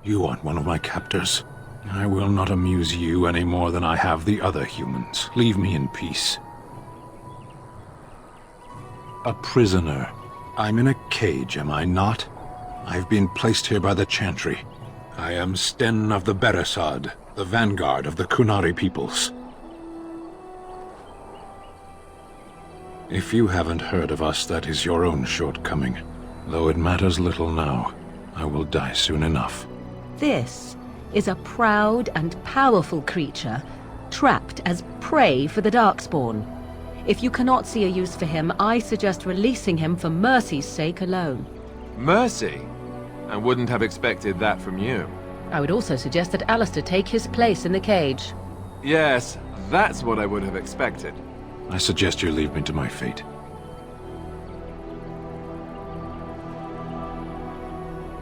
You aren't one of my captors. I will not amuse you any more than I have the other humans. Leave me in peace. A prisoner. I'm in a cage, am I not? I've been placed here by the Chantry. I am Sten of the Beresad, the vanguard of the Kunari peoples. If you haven't heard of us, that is your own shortcoming. Though it matters little now. I will die soon enough. This is a proud and powerful creature, trapped as prey for the Darkspawn. If you cannot see a use for him, I suggest releasing him for mercy's sake alone. Mercy? I wouldn't have expected that from you. I would also suggest that Alistair take his place in the cage. Yes, that's what I would have expected. I suggest you leave me to my fate.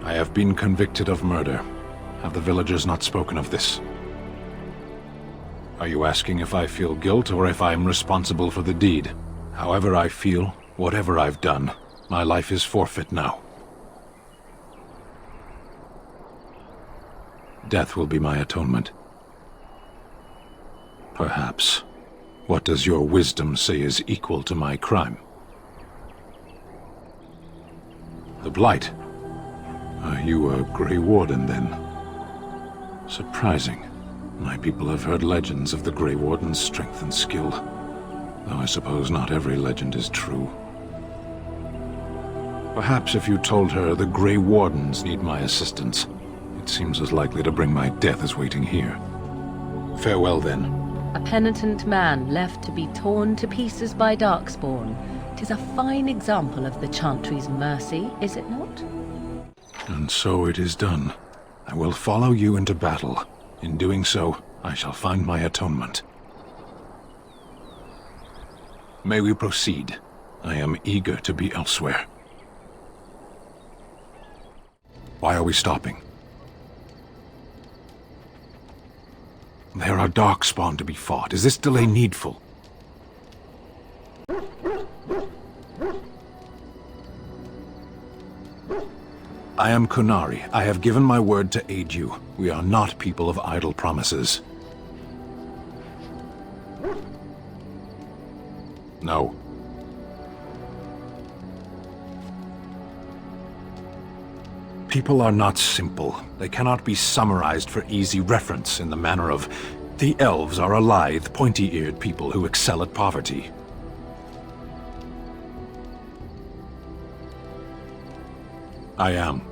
I have been convicted of murder. Have the villagers not spoken of this? Are you asking if I feel guilt or if I am responsible for the deed? However I feel, whatever I've done, my life is forfeit now. Death will be my atonement. Perhaps. What does your wisdom say is equal to my crime? The Blight. Are you a Grey Warden, then? Surprising. My people have heard legends of the Grey Warden's strength and skill, though I suppose not every legend is true. Perhaps if you told her the Grey Wardens need my assistance, it seems as likely to bring my death as waiting here. Farewell, then. A penitent man left to be torn to pieces by Darkspawn. 'Tis a fine example of the Chantry's mercy, is it not? And so it is done. I will follow you into battle. In doing so, I shall find my atonement. May we proceed? I am eager to be elsewhere. Why are we stopping? There are Darkspawn to be fought. Is this delay needful? I am Kunari. I have given my word to aid you. We are not people of idle promises. No. People are not simple. They cannot be summarized for easy reference in the manner of, the elves are a lithe, pointy-eared people who excel at poverty. I am.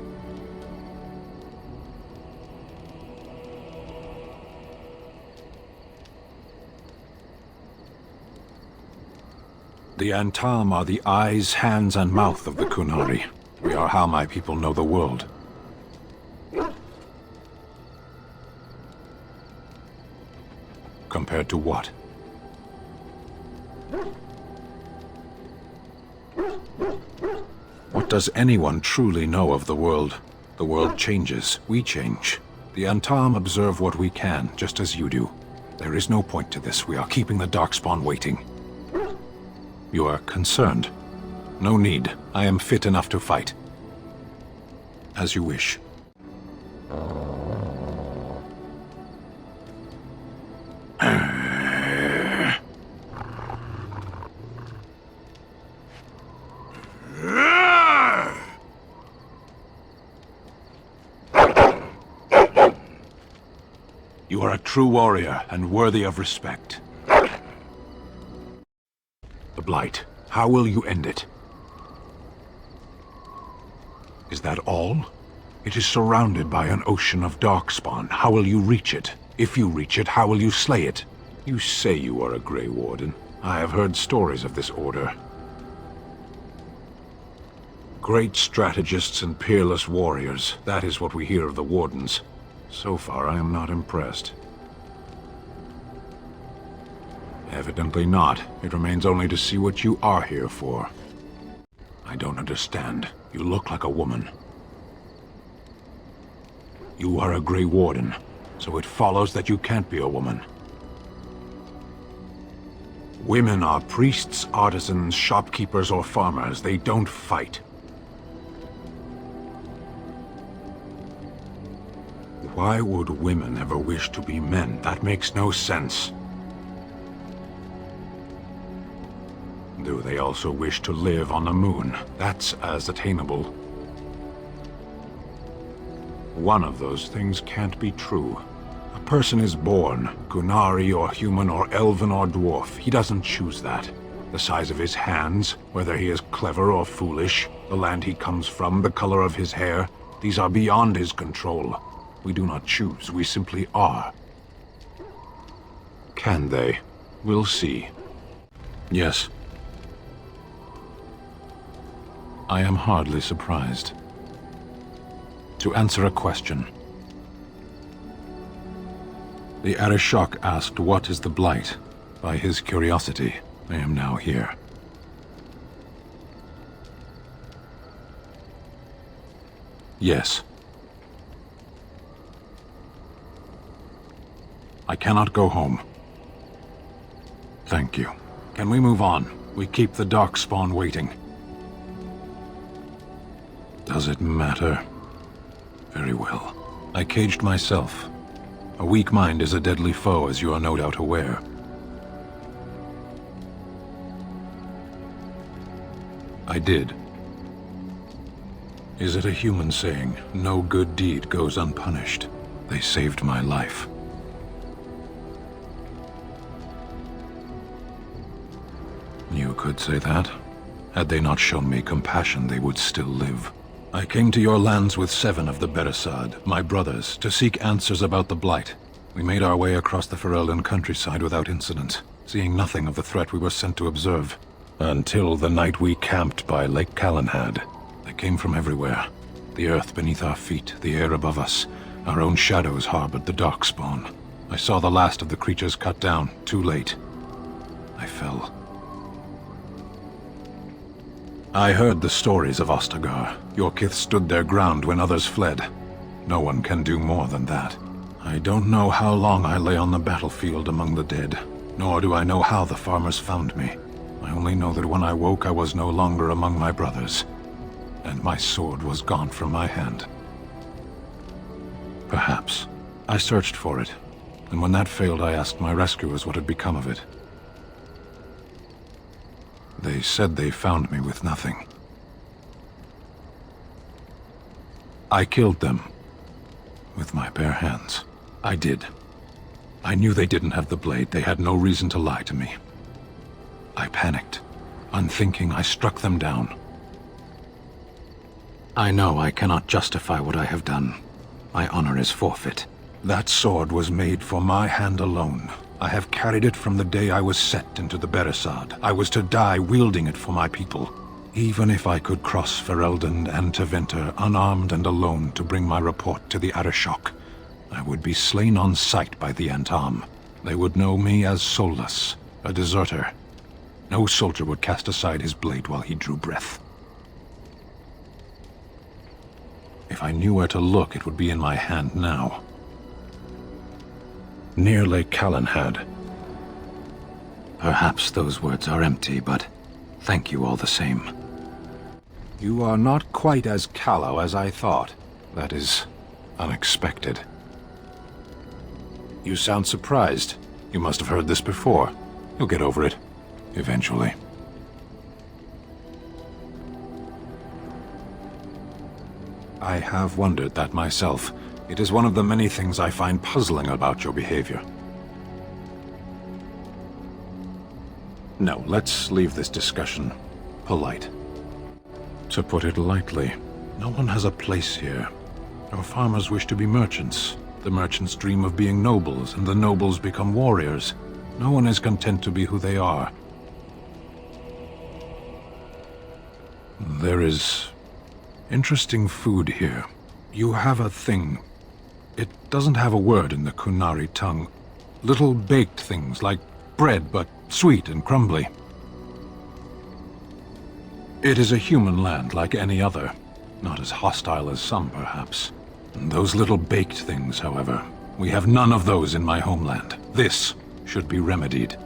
The Antam are the eyes, hands, and mouth of the Kunari. We are how my people know the world. Compared to what? What does anyone truly know of the world? The world changes. We change. The Antam observe what we can, just as you do. There is no point to this. We are keeping the Darkspawn waiting. You are concerned. No need. I am fit enough to fight. As you wish. You are a true warrior and worthy of respect. The Blight. How will you end it? Is that all? It is surrounded by an ocean of Darkspawn. How will you reach it? If you reach it, how will you slay it? You say you are a Grey Warden. I have heard stories of this order. Great strategists and peerless warriors. That is what we hear of the Wardens. So far, I am not impressed. Evidently not. It remains only to see what you are here for. I don't understand. You look like a woman. You are a Grey Warden, so it follows that you can't be a woman. Women are priests, artisans, shopkeepers, or farmers. They don't fight. Why would women ever wish to be men? That makes no sense. Do they also wish to live on the moon? That's as attainable. One of those things can't be true. A person is born, Kunari or human or elven or dwarf. He doesn't choose that. The size of his hands, whether he is clever or foolish, the land he comes from, the color of his hair, these are beyond his control. We do not choose, we simply are. Can they? We'll see. Yes. I am hardly surprised. To answer a question. The Arishok asked what is the Blight. By his curiosity, I am now here. Yes. I cannot go home. Thank you. Can we move on? We keep the Darkspawn waiting. Does it matter? Very well. I caged myself. A weak mind is a deadly foe, as you are no doubt aware. I did. Is it a human saying, no good deed goes unpunished? They saved my life. You could say that. Had they not shown me compassion, they would still live. I came to your lands with 7 of the Beresad, my brothers, to seek answers about the Blight. We made our way across the Ferelden countryside without incident, seeing nothing of the threat we were sent to observe. Until the night we camped by Lake Calenhad. They came from everywhere. The earth beneath our feet, the air above us. Our own shadows harbored the Darkspawn. I saw the last of the creatures cut down, too late. I fell. I heard the stories of Ostagar. Your kith stood their ground when others fled. No one can do more than that. I don't know how long I lay on the battlefield among the dead, nor do I know how the farmers found me. I only know that when I woke I was no longer among my brothers, and my sword was gone from my hand. Perhaps. I searched for it, and when that failed I asked my rescuers what had become of it. They said they found me with nothing. I killed them. With my bare hands. I did. I knew they didn't have the blade. They had no reason to lie to me. I panicked. Unthinking, I struck them down. I know I cannot justify what I have done. My honor is forfeit. That sword was made for my hand alone. I have carried it from the day I was set into the Beresad. I was to die wielding it for my people. Even if I could cross Ferelden and Tevinter unarmed and alone to bring my report to the Arishok, I would be slain on sight by the Antam. They would know me as soulless, a deserter. No soldier would cast aside his blade while he drew breath. If I knew where to look, it would be in my hand now. Near Lake Calenhad. Perhaps those words are empty, but thank you all the same. You are not quite as callow as I thought. That is unexpected. You sound surprised. You must have heard this before. You'll get over it, eventually. I have wondered that myself. It is one of the many things I find puzzling about your behavior. No, let's leave this discussion polite. To put it lightly, no one has a place here. Our farmers wish to be merchants. The merchants dream of being nobles, and the nobles become warriors. No one is content to be who they are. There is interesting food here. You have a thing. It doesn't have a word in the Kunari tongue. Little baked things, like bread, but sweet and crumbly. It is a human land like any other. Not as hostile as some, perhaps. Those little baked things, however, we have none of those in my homeland. This should be remedied.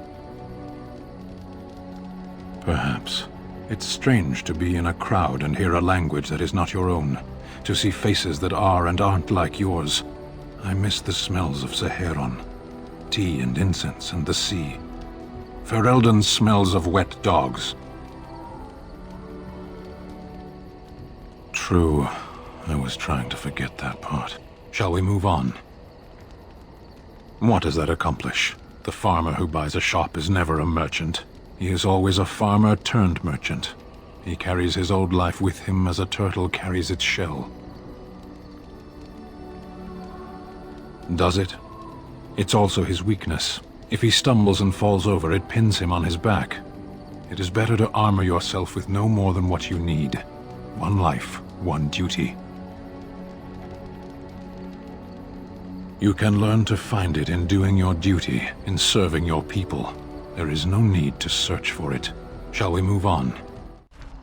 Perhaps. It's strange to be in a crowd and hear a language that is not your own. To see faces that are and aren't like yours. I miss the smells of Saharon. Tea and incense and the sea. Ferelden's smells of wet dogs. True, I was trying to forget that part. Shall we move on? What does that accomplish? The farmer who buys a shop is never a merchant. He is always a farmer turned merchant. He carries his old life with him as a turtle carries its shell. Does it? It's also his weakness. If he stumbles and falls over, it pins him on his back. It is better to armor yourself with no more than what you need. One life, one duty. You can learn to find it in doing your duty, in serving your people. There is no need to search for it. Shall we move on?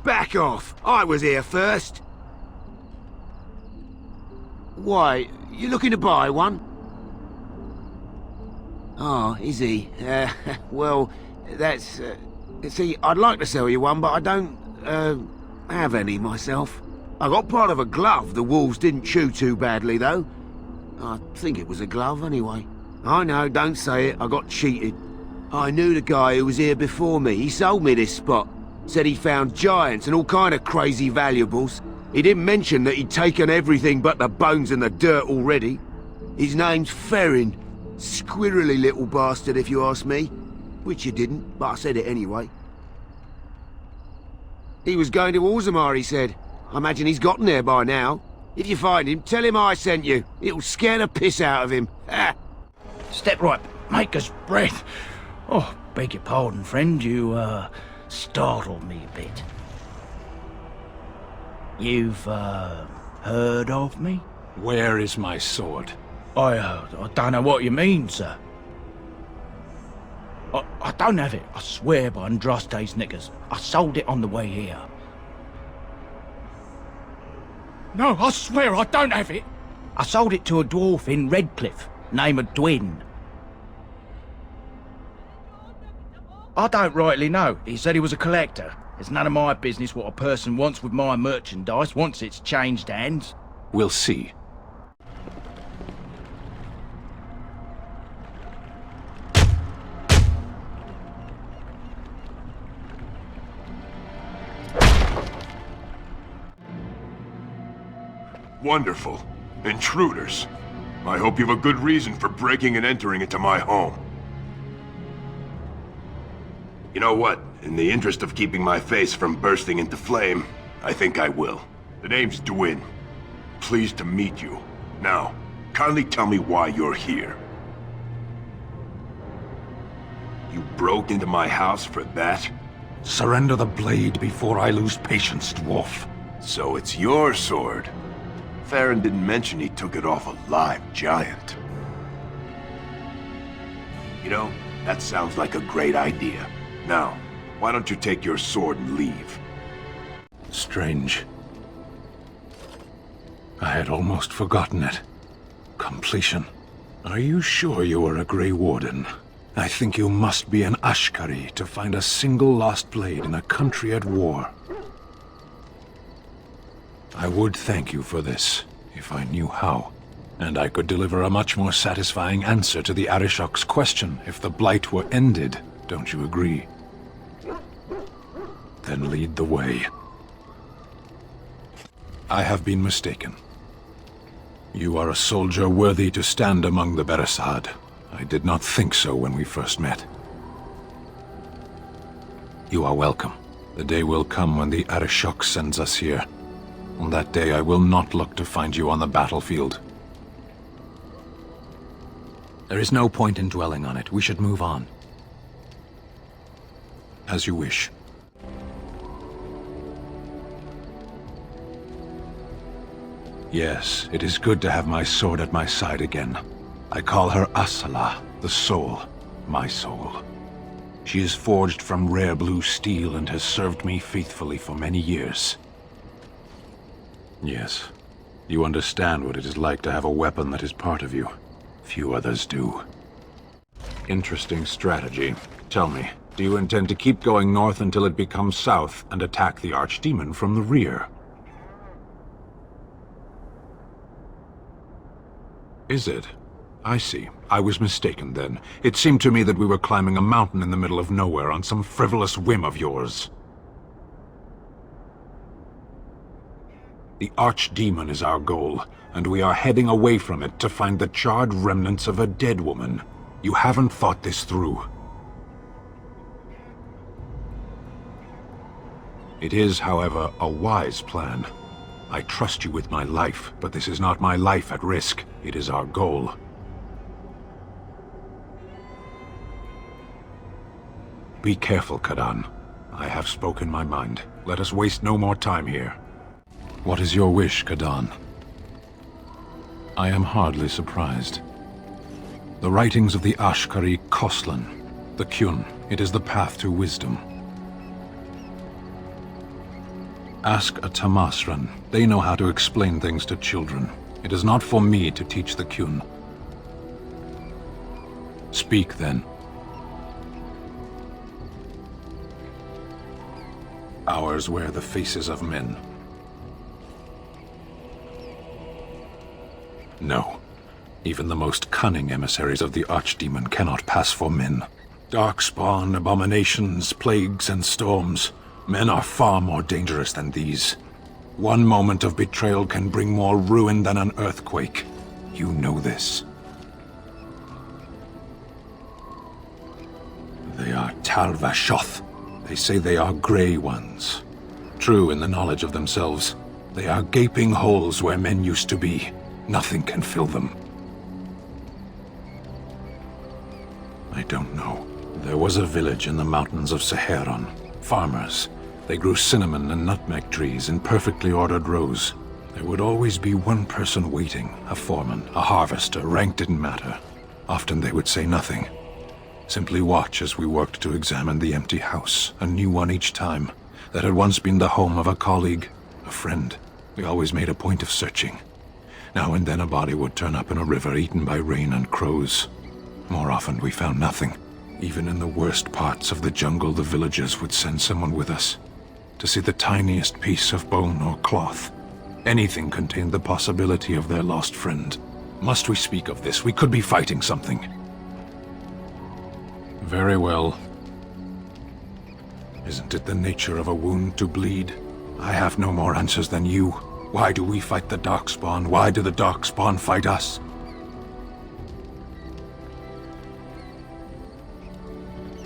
Back off! I was here first! Why, you looking to buy one? Oh, is he? Well, that's... see, I'd like to sell you one, but I don't, have any myself. I got part of a glove the wolves didn't chew too badly, though. I think it was a glove, anyway. I know, don't say it, I got cheated. I knew the guy who was here before me. He sold me this spot. Said he found giants and all kind of crazy valuables. He didn't mention that he'd taken everything but the bones and the dirt already. His name's Ferrin. Squirrely little bastard, if you ask me. Which you didn't, but I said it anyway. He was going to Orzammar, he said. I imagine he's gotten there by now. If you find him, tell him I sent you. It'll scare the piss out of him. Ha! Step right, maker's breath. Oh, beg your pardon, friend. You, startled me a bit. You've, heard of me? Where is my sword? I don't know what you mean, sir. I don't have it, I swear by Andraste's knickers. I sold it on the way here. No, I swear I don't have it. I sold it to a dwarf in Redcliffe, name of Dwin. I don't rightly know. He said he was a collector. It's none of my business what a person wants with my merchandise once it's changed hands. We'll see. Wonderful. Intruders. I hope you have a good reason for breaking and entering into my home. You know what? In the interest of keeping my face from bursting into flame, I think I will. The name's Dwin. Pleased to meet you. Now, kindly tell me why you're here. You broke into my house for that? Surrender the blade before I lose patience, dwarf. So it's your sword. Farron didn't mention he took it off a live giant. You know, that sounds like a great idea. Now, why don't you take your sword and leave? Strange. I had almost forgotten it. Completion. Are you sure you are a Grey Warden? I think you must be an Ashkari to find a single lost blade in a country at war. I would thank you for this, if I knew how. And I could deliver a much more satisfying answer to the Arishok's question if the Blight were ended. Don't you agree? Then lead the way. I have been mistaken. You are a soldier worthy to stand among the Beresad. I did not think so when we first met. You are welcome. The day will come when the Arishok sends us here. On that day, I will not look to find you on the battlefield. There is no point in dwelling on it. We should move on. As you wish. Yes, it is good to have my sword at my side again. I call her Asala, the soul, my soul. She is forged from rare blue steel and has served me faithfully for many years. Yes, you understand what it is like to have a weapon that is part of you. Few others do. Interesting strategy. Tell me, do you intend to keep going north until it becomes south and attack the Archdemon from the rear? Is it? I see. I was mistaken then. It seemed to me that we were climbing a mountain in the middle of nowhere on some frivolous whim of yours. The Archdemon is our goal, and we are heading away from it to find the charred remnants of a dead woman. You haven't thought this through. It is, however, a wise plan. I trust you with my life, but this is not my life at risk. It is our goal. Be careful, Kadan. I have spoken my mind. Let us waste no more time here. What is your wish, Kadan? I am hardly surprised. The writings of the Ashkari Khoslan, the Kyun, it is the path to wisdom. Ask a Tamasran. They know how to explain things to children. It is not for me to teach the Kyun. Speak, then. Ours wear the faces of men. No. Even the most cunning emissaries of the Archdemon cannot pass for men. Darkspawn, abominations, plagues, and storms. Men are far more dangerous than these. One moment of betrayal can bring more ruin than an earthquake. You know this. They are Tal-Vashoth. They say they are Grey Ones. True in the knowledge of themselves. They are gaping holes where men used to be. Nothing can fill them. I don't know. There was a village in the mountains of Saharan. Farmers. They grew cinnamon and nutmeg trees in perfectly ordered rows. There would always be one person waiting, a foreman, a harvester, rank didn't matter. Often they would say nothing. Simply watch as we worked to examine the empty house, a new one each time, that had once been the home of a colleague, a friend. We always made a point of searching. Now and then a body would turn up in a river eaten by rain and crows. More often we found nothing. Even in the worst parts of the jungle, the villagers would send someone with us to see the tiniest piece of bone or cloth. Anything contained the possibility of their lost friend. Must we speak of this? We could be fighting something. Very well. Isn't it the nature of a wound to bleed? I have no more answers than you. Why do we fight the Darkspawn? Why do the Darkspawn fight us?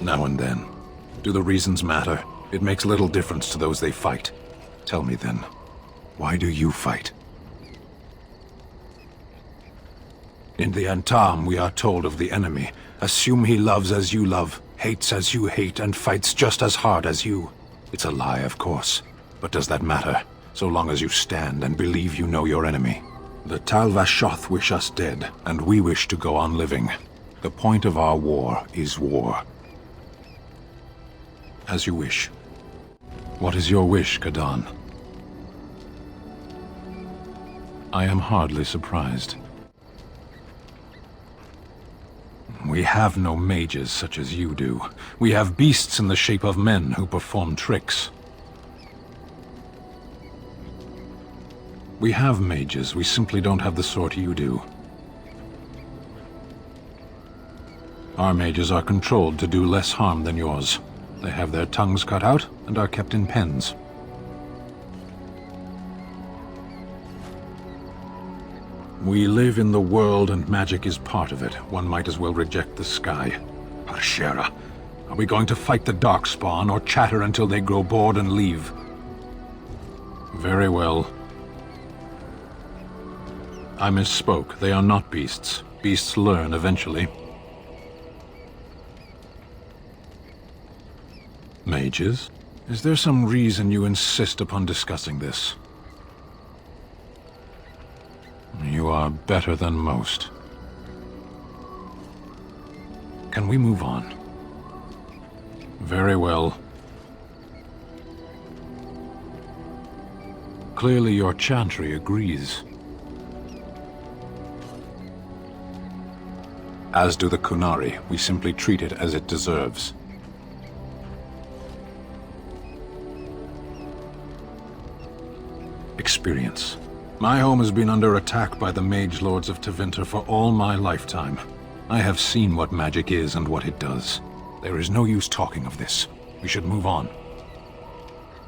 Now and then. Do the reasons matter? It makes little difference to those they fight. Tell me then, why do you fight? In the Antam, we are told of the enemy. Assume he loves as you love, hates as you hate, and fights just as hard as you. It's a lie, of course. But does that matter, so long as you stand and believe you know your enemy? The Tal-Vashoth wish us dead, and we wish to go on living. The point of our war is war. As you wish. What is your wish, Kadan? I am hardly surprised. We have no mages such as you do. We have beasts in the shape of men who perform tricks. We have mages, we simply don't have the sort you do. Our mages are controlled to do less harm than yours. They have their tongues cut out and are kept in pens. We live in the world and magic is part of it. One might as well reject the sky. Parshera, are we going to fight the Darkspawn or chatter until they grow bored and leave? Very well. I misspoke. They are not beasts. Beasts learn eventually. Mages? Is there some reason you insist upon discussing this? You are better than most. Can we move on? Very well. Clearly your chantry agrees. As do the Kunari. We simply treat it as it deserves. Experience. My home has been under attack by the mage lords of Tevinter for all my lifetime. I have seen what magic is and what it does. There is no use talking of this. We should move on.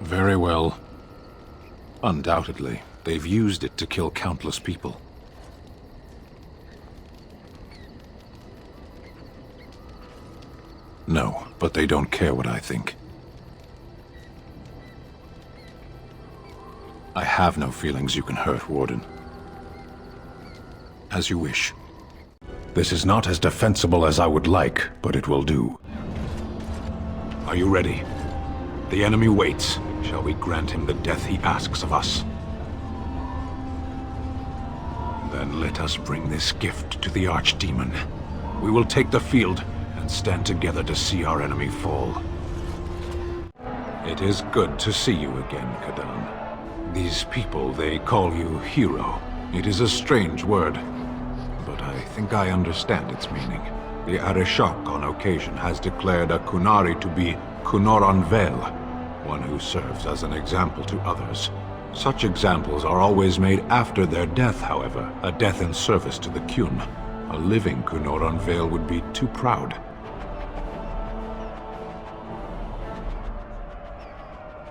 Very well. Undoubtedly, they've used it to kill countless people. No, but they don't care what I think. I have no feelings you can hurt, Warden. As you wish. This is not as defensible as I would like, but it will do. Are you ready? The enemy waits. Shall we grant him the death he asks of us? Then let us bring this gift to the Archdemon. We will take the field and stand together to see our enemy fall. It is good to see you again, Kadan. These people, they call you hero. It is a strange word, but I think I understand its meaning. The Arishok on occasion has declared a Kunari to be Kunoran Vel, one who serves as an example to others. Such examples are always made after their death, however, a death in service to the Kyun. A living Kunoran Vel would be too proud.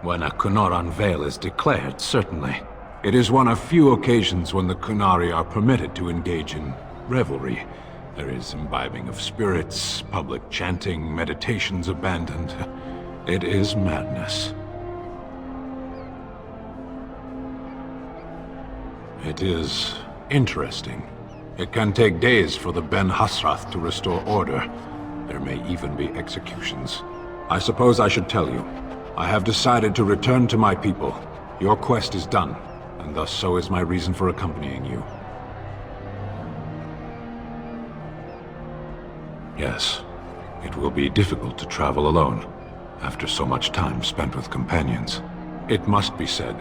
When a Kunoran Vel is declared, certainly. It is one of few occasions when the Kunari are permitted to engage in revelry. There is imbibing of spirits, public chanting, meditations abandoned. It is madness. It is interesting. It can take days for the Ben Hasrath to restore order. There may even be executions. I suppose I should tell you. I have decided to return to my people. Your quest is done, and thus so is my reason for accompanying you. Yes, it will be difficult to travel alone, after so much time spent with companions. It must be said,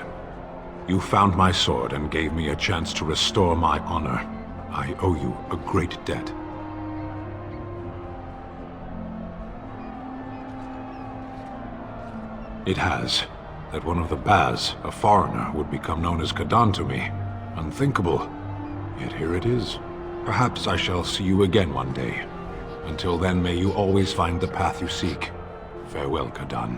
you found my sword and gave me a chance to restore my honor. I owe you a great debt. It has, that one of the Baz, a foreigner, would become known as Kadan to me. Unthinkable. Yet here it is. Perhaps I shall see you again one day. Until then, may you always find the path you seek. Farewell, Kadan.